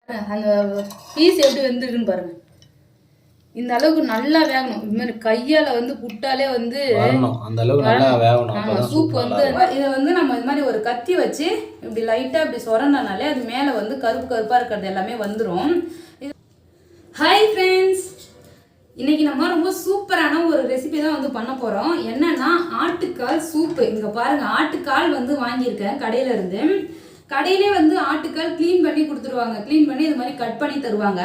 அந்த பீஸ் எப்படி வெந்திருக்குன்னு பாருங்க. இந்த அளவுக்கு நல்லா வேகணும். இது மாதிரி கையால வந்து புட்டாலே வந்து அந்த அளவுக்கு நல்லா வேகணும். சூப் வந்து இதை வந்து நம்ம இது மாதிரி ஒரு கத்தி வச்சு இப்படி லைட்டா இப்படி சொரண்டானாலே அது மேல வந்து கருப்பு கருப்பா இருக்கிறது எல்லாமே வந்துடும். ஹாய் ஃப்ரெண்ட்ஸ், இன்னைக்கு நம்ம ரொம்ப சூப்பரான ஒரு ரெசிபி தான் வந்து பண்ண போறோம். என்னன்னா ஆட்டுக்கால் சூப்பு. இங்க பாருங்க, ஆட்டுக்கால் வந்து வாங்கியிருக்கேன் கடையில இருந்து. கடையிலே வந்து ஆட்டுக்கால் க்ளீன் பண்ணி கொடுத்துருவாங்க. க்ளீன் பண்ணி இது மாதிரி கட் பண்ணி தருவாங்க.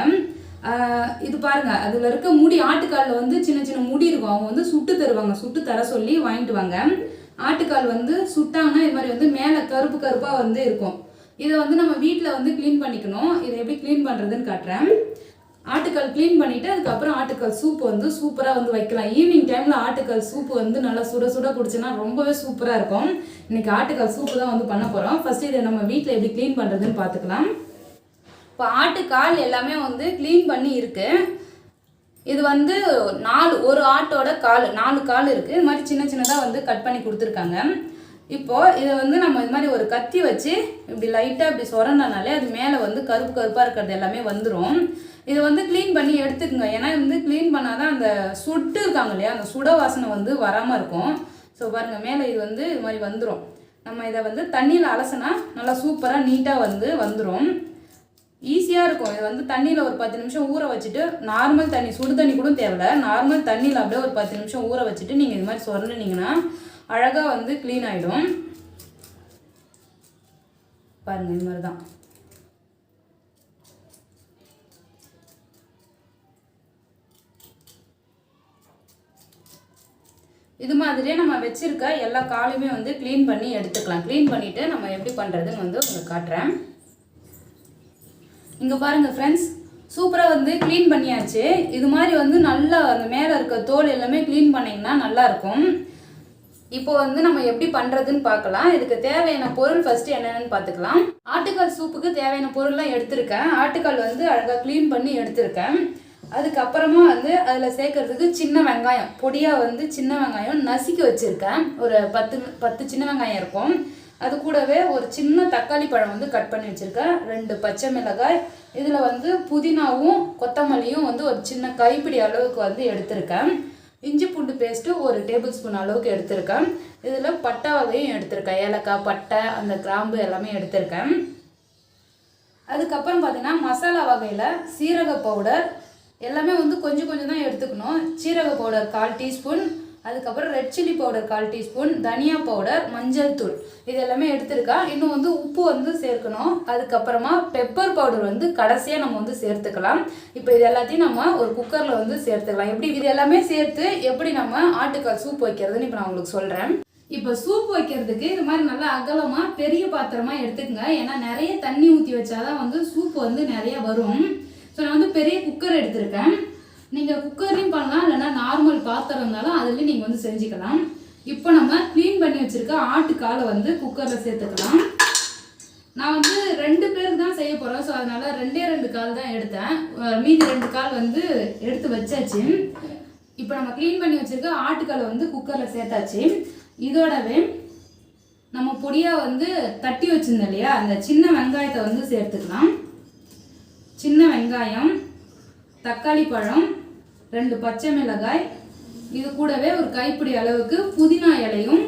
இது பாருங்க, அதுல இருக்க முடி, ஆட்டுக்காலில் வந்து சின்ன சின்ன முடி இருக்கும். அவங்க வந்து சுட்டு தருவாங்க. சுட்டு தர சொல்லி வாங்கிட்டு வாங்க. ஆட்டுக்கால் வந்து சுட்டாங்கன்னா இது மாதிரி வந்து மேலே கருப்பு கருப்பாக வந்து இருக்கும். இதை வந்து நம்ம வீட்டில் வந்து க்ளீன் பண்ணிக்கணும். இதை எப்படி க்ளீன் பண்ணுறதுன்னு காட்டுறேன். ஆட்டுக்கால் க்ளீன் பண்ணிவிட்டு அதுக்கப்புறம் ஆட்டுக்கால் சூப்பு வந்து சூப்பராக வந்து வைக்கலாம். ஈவினிங் டைமில் ஆட்டுக்கால் சூப்பு வந்து நல்லா சுட சுட குடிச்சோன்னா ரொம்பவே சூப்பராக இருக்கும். இன்றைக்கி ஆட்டுக்கால் சூப்பு தான் வந்து பண்ண போகிறோம். ஃபஸ்ட்டு இதை நம்ம வீட்டில் எப்படி க்ளீன் பண்ணுறதுன்னு பார்த்துக்கலாம். இப்போ ஆட்டுக்கால் எல்லாமே வந்து க்ளீன் பண்ணி இருக்கு. இது வந்து ஒரு ஆட்டோட கால் 4 கால் இருக்குது. இது மாதிரி சின்ன சின்னதாக வந்து கட் பண்ணி கொடுத்துருக்காங்க. இப்போது இதை வந்து நம்ம இது மாதிரி ஒரு கத்தி வச்சு இப்படி லைட்டாக இப்படி சொரண்டானாலே அது மேலே வந்து கருப்பு கருப்பாக இருக்கிறது எல்லாமே வந்துடும். இதை வந்து க்ளீன் பண்ணி எடுத்துக்கோங்க. ஏன்னா வந்து க்ளீன் பண்ணாதான் அந்த சுட்டு இருக்காங்க இல்லையா, அந்த சுட வாசனை வந்து வராமல் இருக்கும். ஸோ பாருங்கள், மேலே இது வந்து இது மாதிரி வந்துடும். நம்ம இதை வந்து தண்ணியில் அலசினா நல்லா சூப்பராக நீட்டாக வந்து வந்துடும். ஈஸியாக இருக்கும். இதை வந்து தண்ணியில் ஒரு 10 நிமிஷம் ஊற வச்சுட்டு, நார்மல் தண்ணி, சுடு தண்ணி கூட தேவையில்ல, நார்மல் தண்ணியில் அப்படியே ஒரு 10 நிமிஷம் ஊற வச்சுட்டு நீங்கள் இது மாதிரி சொரண்டினீங்கன்னா அழகாக வந்து க்ளீன் ஆகிடும். பாருங்கள், இது மாதிரி தான். இது மாதிரியே நம்ம வச்சுருக்க எல்லா காலையுமே வந்து க்ளீன் பண்ணி எடுத்துக்கலாம். க்ளீன் பண்ணிவிட்டு நம்ம எப்படி பண்ணுறதுன்னு வந்து உங்களுக்கு காட்டுறேன். இங்கே பாருங்கள் ஃப்ரெண்ட்ஸ், சூப்பராக வந்து க்ளீன் பண்ணியாச்சு. இது மாதிரி வந்து நல்லா அந்த மேலே இருக்க தோல் எல்லாமே க்ளீன் பண்ணிங்கன்னா நல்லாயிருக்கும். இப்போ வந்து நம்ம எப்படி பண்ணுறதுன்னு பார்க்கலாம். இதுக்கு தேவையான பொருள் ஃபஸ்ட்டு என்னென்னு பார்த்துக்கலாம். ஆட்டுக்கால் சூப்புக்கு தேவையான பொருள்லாம் எடுத்திருக்கேன். ஆட்டுக்கால் வந்து அழகாக க்ளீன் பண்ணி எடுத்திருக்கேன். அதுக்கப்புறமா வந்து அதில் சேர்க்கறதுக்கு சின்ன வெங்காயம், பொடியாக வந்து சின்ன வெங்காயம் நசுக்கி வச்சுருக்கேன். ஒரு 10 சின்ன வெங்காயம் இருக்கும். அது கூடவே ஒரு சின்ன தக்காளி பழம் வந்து கட் பண்ணி வச்சுருக்கேன். 2 பச்சை மிளகாய், இதில் வந்து புதினாவும் கொத்தமல்லியும் வந்து ஒரு சின்ன கைப்பிடி அளவுக்கு வந்து எடுத்திருக்கேன். இஞ்சி பூண்டு பேஸ்ட்டு 1 டேபிள் ஸ்பூன் அளவுக்கு எடுத்திருக்கேன். இதில் பட்டை வகையும் எடுத்திருக்கேன். ஏலக்காய், பட்டை, அந்த கிராம்பு எல்லாமே எடுத்திருக்கேன். அதுக்கப்புறம் பார்த்தீங்கன்னா மசாலா வகையில் சீரக பவுடர் எல்லாமே வந்து கொஞ்சம் கொஞ்சம் தான் எடுத்துக்கணும். சீரக பவுடர் 1/4 டீஸ்பூன், அதுக்கப்புறம் ரெட் சில்லி பவுடர் 1/4 டீஸ்பூன், தனியா பவுடர், மஞ்சள் தூள், இது எல்லாமே எடுத்துருக்கேன். இன்னும் வந்து உப்பு வந்து சேர்க்கணும். அதுக்கப்புறமா பெப்பர் பவுடர் வந்து கடைசியாக நம்ம வந்து சேர்த்துக்கலாம். இப்போ இது எல்லாத்தையும் நம்ம ஒரு குக்கரில் வந்து சேர்த்துக்கலாம். எப்படி இது எல்லாமே சேர்த்து எப்படி நம்ம ஆட்டுக்கால் சூப் வைக்கிறதுன்னு இப்போ நான் உங்களுக்கு சொல்கிறேன். இப்போ சூப் வைக்கிறதுக்கு இது மாதிரி நல்லா அகலமாக பெரிய பாத்திரமாக எடுத்துக்கங்க. ஏன்னா நிறைய தண்ணி ஊற்றி வச்சாதான் வந்து சூப்பு வந்து நிறைய வரும். ஸோ நான் வந்து பெரிய குக்கர் எடுத்திருக்கேன். நீங்கள் குக்கர்லையும் பண்ணலாம், இல்லைனா நார்மல் பாத்திரம் இருந்தாலும் அதுலேயும் நீங்கள் வந்து செஞ்சுக்கலாம். இப்போ நம்ம க்ளீன் பண்ணி வச்சுருக்க ஆட்டுக்காலை வந்து குக்கரில் சேர்த்துக்கலாம். நான் வந்து 2 பேருக்கு தான் செய்ய போகிறேன். ஸோ அதனால் 2 கால் தான் எடுத்தேன். மீதி 2 கால் வந்து எடுத்து வச்சாச்சு. இப்போ நம்ம க்ளீன் பண்ணி வச்சுருக்க ஆட்டுக்காலை வந்து குக்கரில் சேர்த்தாச்சு. இதோடவே நம்ம பொடியாக வந்து தட்டி வச்சுருந்தோம் இல்லையா, அந்த சின்ன வெங்காயத்தை வந்து சேர்த்துக்கலாம். சின்ன வெங்காயம், தக்காளி பழம், 2 பச்சை மிளகாய், இது கூடவே ஒரு கைப்பிடி அளவுக்கு புதினா இலையும்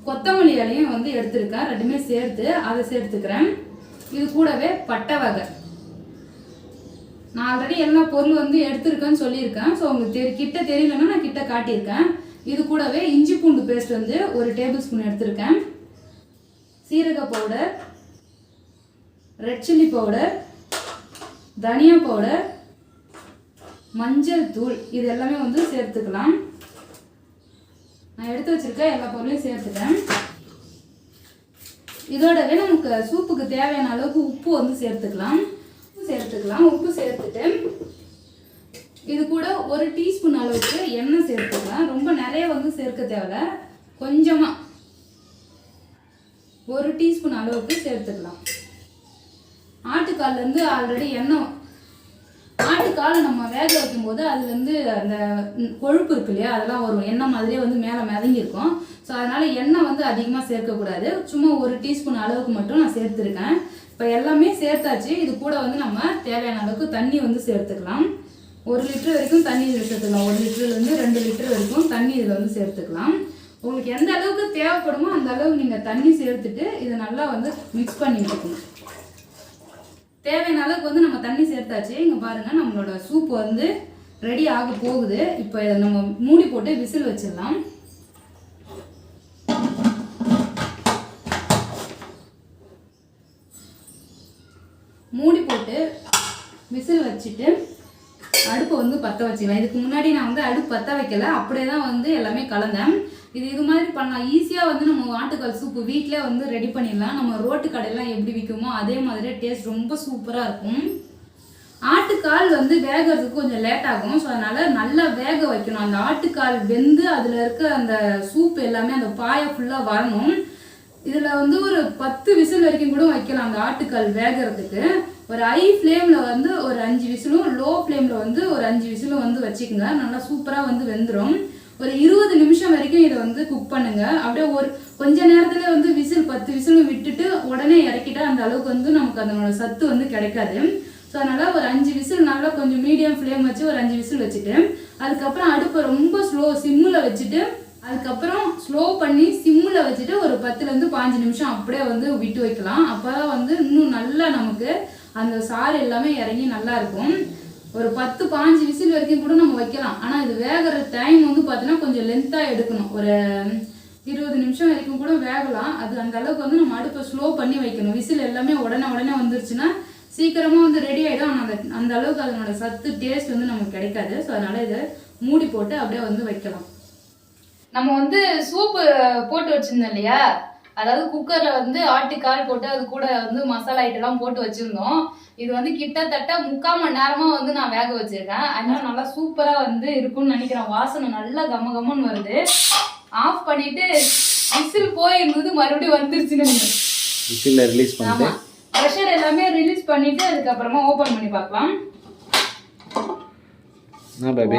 கொத்தமல்லி இலையும் வந்து எடுத்துருக்கேன். 2மே சேர்த்து அதை சேர்த்துக்கிறேன். இது கூடவே பட்டை வகை. நான் ஆல்ரெடி எல்லா பொருள் வந்து எடுத்துருக்கேன்னு சொல்லியிருக்கேன். ஸோ உங்களுக்கு கிட்ட தெரியலன்னா நான் கிட்ட காட்டியிருக்கேன். இது கூடவே இஞ்சி பூண்டு பேஸ்ட் வந்து 1 டேபிள் ஸ்பூன் எடுத்திருக்கேன். சீரக பவுடர், ரெட் சில்லி பவுடர், தனியா பவுடர், மஞ்சள் தூள், இது எல்லாமே வந்து சேர்த்துக்கலாம். நான் எடுத்து வச்சிருக்க எல்லா பொருளையும் சேர்த்துட்டேன். இதோடவே நமக்கு சூப்புக்கு தேவையான அளவுக்கு உப்பு வந்து சேர்த்துக்கலாம். உப்பு சேர்த்துட்டு இது கூட 1 டீஸ்பூன் அளவுக்கு எண்ணெய் சேர்த்துக்கலாம். ரொம்ப நிறைய வந்து சேர்க்க தேவையில்ல, கொஞ்சமாக 1 டீஸ்பூன் அளவுக்கு சேர்த்துக்கலாம். ஆட்டுக்கால்லேருந்து ஆல்ரெடி எண்ணெய், ஆட்டுக்காலை நம்ம வேக வைக்கும்போது அதுலேருந்து அந்த கொழுப்பு இருக்கு இல்லையா, அதெல்லாம் ஒரு எண்ணெய் மாதிரியே வந்து மேலே மிதங்கியிருக்கும். ஸோ அதனால் எண்ணெய் வந்து அதிகமாக சேர்க்கக்கூடாது. சும்மா 1 டீஸ்பூன் அளவுக்கு மட்டும் நான் சேர்த்துருக்கேன். இப்போ எல்லாமே சேர்த்தாச்சு. இது கூட வந்து நம்ம தேவையான அளவுக்கு தண்ணி வந்து சேர்த்துக்கலாம். 1 லிட்டர் வரைக்கும் தண்ணி இதில் சேர்த்துக்கலாம். 1 லிட்டர்லேருந்து 2 லிட்டர் வரைக்கும் தண்ணி இதில் வந்து சேர்த்துக்கலாம். உங்களுக்கு எந்த அளவுக்கு தேவைப்படுமோ அந்த அளவுக்கு நீங்கள் தண்ணி சேர்த்துட்டு இதை நல்லா வந்து மிக்ஸ் பண்ணி வச்சுக்கணும். தேவையான அளவுக்கு வந்து நம்ம தண்ணி சேர்த்தாச்சு. இங்கே பாருங்கள், நம்மளோட சூப் வந்து ரெடி ஆக போகுது. இப்போ இதை நம்ம மூடி போட்டு விசில் வச்சிடலாம். மூடி போட்டு விசில் வச்சுட்டு அடுப்பை வந்து பற்ற வச்சுக்கலாம். இதுக்கு முன்னாடி நான் வந்து அடுப்பு பற்ற வைக்கல, அப்படியே தான் வந்து எல்லாமே கலந்தேன். இது மாதிரி பண்ணலாம். ஈஸியாக வந்து நம்ம ஆட்டுக்கால் சூப்பு வீட்டிலே வந்து ரெடி பண்ணிடலாம். நம்ம ரோட்டு கடையெல்லாம் எப்படி விற்குமோ அதே மாதிரியே டேஸ்ட் ரொம்ப சூப்பராக இருக்கும். ஆட்டுக்கால் வந்து வேகிறதுக்கு கொஞ்சம் லேட் ஆகும். ஸோ அதனால் நல்லா வேக வைக்கணும். அந்த ஆட்டுக்கால் வெந்து அதில் இருக்க அந்த சூப் எல்லாமே அந்த பாயை ஃபுல்லாக வரணும். இதில் வந்து ஒரு 10 விசில் வரைக்கும் கூட வைக்கலாம் அந்த ஆட்டுக்கால் வேகிறதுக்கு. ஒரு ஹை ஃப்ளேமில் வந்து ஒரு 5 விசிலும், லோ ஃப்ளேமில் வந்து ஒரு 5 விசிலும் வந்து வச்சுக்கோங்க. நல்லா சூப்பராக வந்து வெந்துடும். ஒரு 20 நிமிஷம் வரைக்கும் இதை வந்து குக் பண்ணுங்க. அப்படியே ஒரு கொஞ்ச நேரத்தில் வந்து விசில் 10 விசிலும் விட்டுட்டு உடனே இறக்கிட்டா அந்த அளவுக்கு வந்து நமக்கு அதனோட சத்து வந்து கிடைக்காது. ஸோ அதனால் ஒரு 5 விசில் நல்லா கொஞ்சம் மீடியம் ஃப்ளேம் வச்சு ஒரு 5 விசில் வச்சுட்டு அதுக்கப்புறம் அடுப்பை ரொம்ப சிம்மில் வச்சுட்டு அதுக்கப்புறம் ஸ்லோ பண்ணி சிம்மில் வச்சுட்டு ஒரு 10லேருந்து 15 நிமிஷம் அப்படியே வந்து விட்டு வைக்கலாம். அப்போ தான் வந்து இன்னும் நல்லா நமக்கு அந்த சாறு எல்லாமே இறங்கி நல்லா இருக்கும். ஒரு 10-15 விசில் வரைக்கும் கூட நம்ம வைக்கலாம். ஆனால் இது வேகிற டைம் வந்து பார்த்தீங்கன்னா கொஞ்சம் லென்த்தாக எடுக்கணும். ஒரு 20 நிமிஷம் வரைக்கும் கூட வேகலாம். அது அந்த அளவுக்கு வந்து நம்ம அடுப்பை ஸ்லோ பண்ணி வைக்கணும். விசில் எல்லாமே உடனே வந்துருச்சுன்னா சீக்கிரமாக வந்து ரெடி ஆகிடும். ஆனால் அந்த அளவுக்கு அதனோட சத்து டேஸ்ட் வந்து நமக்கு கிடைக்காது. ஸோ அதனால் இதை மூடி போட்டு அப்படியே வந்து வைக்கலாம். நம்ம வந்து சூப்பு போட்டு வச்சுருந்தோம் இல்லையா, அதாவது குக்கரில் வந்து ஆட்டுக்கால் போட்டு அது கூட வந்து மசாலா ஐட்டம்லாம் போட்டு வச்சுருந்தோம். இது வந்து கிட்டத்தட்ட 3/4 மணி நேரமாக வந்து நான் வேக வச்சுருக்கேன். அதனால நல்லா சூப்பராக வந்து இருக்கும்னு நினைக்கிறேன். வாசனை நல்லா கம்மன்னு வருது. ஆஃப் பண்ணிவிட்டு விசில் போயிருந்தது மறுபடியும் வந்துருச்சுன்னு விசில் ரிலீஸ் பண்ணிட்டு ப்ரெஷர் எல்லாமே ரிலீஸ் பண்ணிட்டு அதுக்கப்புறமா ஓபன் பண்ணி பார்க்கலாம். நான் பேபி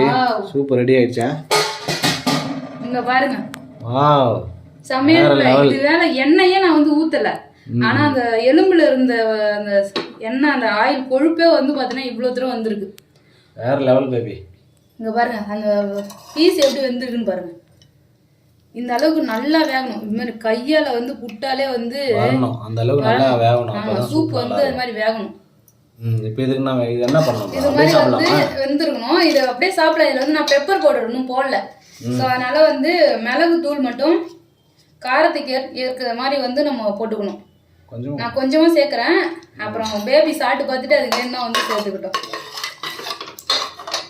சூப்பர் ரெடி ஆயிடுச்சா? இங்க பாருங்க. வாவ், சமையல் இது வேற எண்ணெயே நான் வந்து ஊத்தல. ஆனா அந்த எலும்புல இருந்த அந்த எண்ணெய் அந்த ஆயில் கொழுப்பே வந்து பாத்தீங்கன்னா இவ்வளவு தூரம் வந்திருக்கு. வேற லெவல் பேபி. இங்க பாருங்க அந்த பீஸ் எப்படி வெந்திருக்குன்னு பாருங்க. இந்த அளவுக்கு நல்லா வேகணும். இது மாதிரி கையால வந்து புட்டாலே வந்து வரணும். அந்த அளவுக்கு நல்லா வேகணும். அப்பதான் சூப் வந்து அது மாதிரி வேகணும். இப்போ இதுக்கு நான் இது என்ன பண்ணணும்? இது மாதிரி வந்து வெந்திருக்கணும். இது அப்படியே சாப்பிடலாம். இதுல வந்து நான் பெப்பர் பவுடர் இன்னும் போடல. ஸோ அதனால வந்து மிளகு தூள் மட்டும் காரத்துக்கு ஏற்கிற மாதிரி வந்து நம்ம போட்டுக்கணும். நான் கொஞ்சமா சேர்க்குறேன். அப்புறம் பேபி சாப்பிட்டு பார்த்துட்டு அதுக்கு வேணும்னா வந்து சேர்த்துக்கிட்டோம்.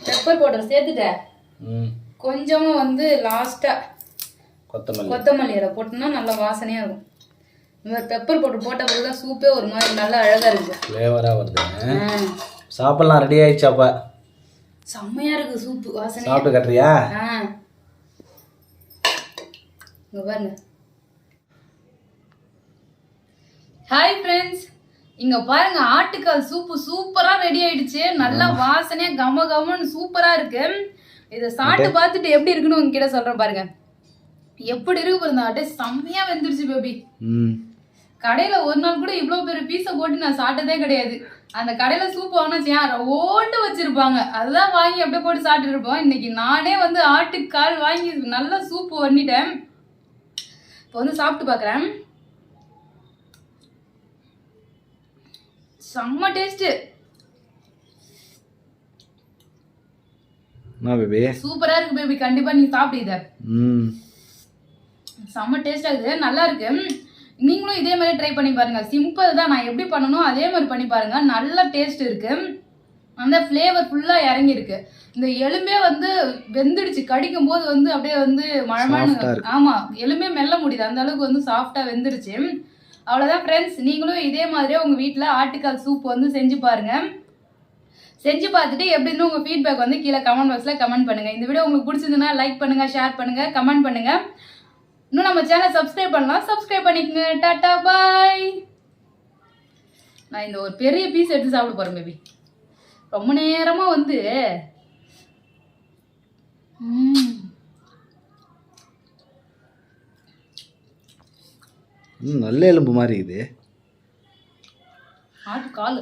பெப்பர் பவுடர் சேர்த்துட்டேன். கொஞ்சமா வந்து லாஸ்டா கொத்தமல்லி இலை போட்டோம்னா நல்லா வாசனையா இருக்கும். இந்த மாதிரி பெப்பர் பவுடர் போட்ட பிறகுதான் சூப்பே ஒரு மாதிரி நல்லா அழகா இருக்கு. ஃப்ளேவரா வருது. சாப்பிடலாம். ரெடி ஆயிடுச்சு. அப்ப செம்மையா இருக்கு சூப்பு வாசனை. சாப்பிட்டு கட்டுறியா? இங்க பாருங்க. ஹாய் ஃப்ரெண்ட்ஸ், இங்க பாருங்க ஆட்டுக்கால் சூப்பு சூப்பரா ரெடி ஆயிடுச்சு. நல்லா வாசனையா கமன்னு சூப்பரா இருக்கு. இதை சாப்பிட்டு பார்த்துட்டு எப்படி இருக்குன்னு உங்ககிட்ட சொல்றேன் பாருங்க. எப்படி இருக்கு பாருங்க. அப்படியே செம்மையா வெந்துருச்சு பேபி. கடையில ஒரு நாள் கூட இவ்வளவு பெரிய பீஸை போட்டு நான் சாப்பிட்டதே கிடையாது. அந்த கடையில சூப் வாங்கினா ஓண்டு வச்சிருப்பாங்க, அதுதான் வாங்கி அப்படியே போட்டு சாப்பிட்டு இருப்போம். இன்னைக்கு நானே வந்து ஆட்டுக்கால் வாங்கி நல்லா சூப்பு பண்ணிட்டேன். இப்போ வந்து சாப்பிட்டு பாக்குறேன். செம்ம டேஸ்ட். சூப்பரா இருக்கு பேபி. கண்டிப்பா நீ சாப்பிடு. இத செம்ம டேஸ்டா இருக்குது. நல்லா இருக்கு. நீங்களும் இதே மாதிரி ட்ரை பண்ணி பாருங்க. சிம்பிள் தான். நான் எப்படி பண்ணணும் அதே மாதிரி பண்ணி பாருங்க. நல்ல டேஸ்ட் இருக்கு. அந்த ஃப்ளேவர் ஃபுல்லா இறங்கி இருக்கு. இந்த எலும்பே வந்து வெந்துடுச்சு. கடிக்கும் போது வந்து அப்படியே வந்து மழமான ஆமா எலும்பே மெல்ல முடியுது. அந்த அளவுக்கு வந்து சாஃப்டா வெந்துருச்சு. அவ்வளவுதான் ஃப்ரெண்ட்ஸ். நீங்களும் இதே மாதிரியே உங்க வீட்டுல ஆட்டுக்கால் சூப் வந்து செஞ்சு பாருங்க. செஞ்சு பார்த்துட்டு எப்படின்னு உங்க ஃபீட்பேக் வந்து கீழே கமெண்ட் பாக்ஸ்ல கமெண்ட் பண்ணுங்க. இந்த வீடியோ உங்களுக்கு பிடிச்சிருந்ததுன்னா லைக் பண்ணுங்க, ஷேர் பண்ணுங்க, கமெண்ட் பண்ணுங்க. இன்னும் நம்ம சேனல் சப்ஸ்கிரைப் பண்ணலாம், சப்ஸ்கிரைப் பண்ணிக்கங்க. டாடா பாய். நான் இந்த ஒரு பெரிய பீஸ் எடுத்து சாப்பிட போறேன் பேபி. ரொம்ப நேரமா வந்து நல்ல எலும்பு மாதிரி இது. ஆட்டுக்கால்